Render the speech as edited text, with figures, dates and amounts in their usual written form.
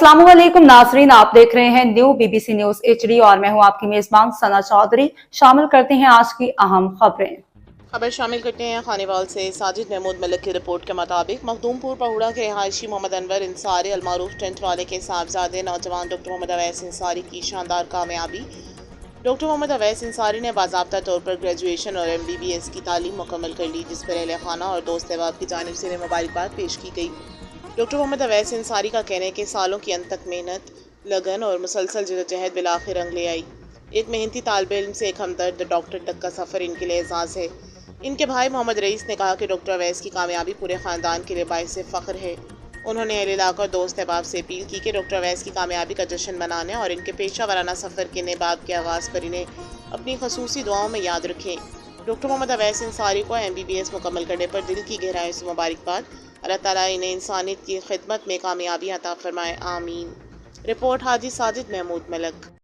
अस्सलामुअलैकुम नाजरीन, आप देख रहे हैं न्यू बीबीसी न्यूज HD और मैं हूं आपकी मेजबान सना चौधरी। शामिल करते हैं आज की अहम खबरें। खबर शामिल करते हैं खानेवाल से। साजिद महमूद मलिक की रिपोर्ट के मुताबिक मखदूमपुर पहुड़ा के रहायशी मोहम्मद अनवर इंसारी अलमारूफ टेंट वाले के साहबजादे नौजवान डॉक्टर मोहम्मद अवैस इंसारी की शानदार कामयाबी। डॉक्टर मोहम्मद अवैस इंसारी ने बाज़ाब्ता तौर पर ग्रेजुएशन और MBBS की तालीम मुकम्मल कर ली, जिस पर अहले खाना और दोस्त अहबाब की जानिब से मुबारकबाद पेश की गई। डॉक्टर मोहम्मद अवैस इंसारी का कहना है कि सालों की अनथक मेहनत, लगन और मुसलसल जदोजहद बिलाखिर रंग ले आई। एक मेहनती तालिब इल्म से एक हमदर्द डॉक्टर तक का सफ़र इनके लिए एजाज़ है। इनके भाई मोहम्मद रईस ने कहा कि डॉक्टर अवैस की कामयाबी पूरे ख़ानदान के लिए बाइस फ़ख्र है। उन्होंने अहले इलाका और दोस्त अहबाब से अपील की कि डॉक्टर अवैस की कामयाबी का जश्न मनाने और इनके पेशा वराना सफ़र के नेबाब के आगाज़ पर इन्हें अपनी खसूसी दुआओं में याद रखें। डॉक्टर मोहम्मद अवैस इंसारी को MBBS मुकम्मल करने पर दिल की गहराई से मुबारकबाद। अल्लाह ताला इन्हें इंसानियत की खिदमत में कामयाबी अता फरमाए, आमीन। रिपोर्ट हाजी साजिद महमूद मलिक।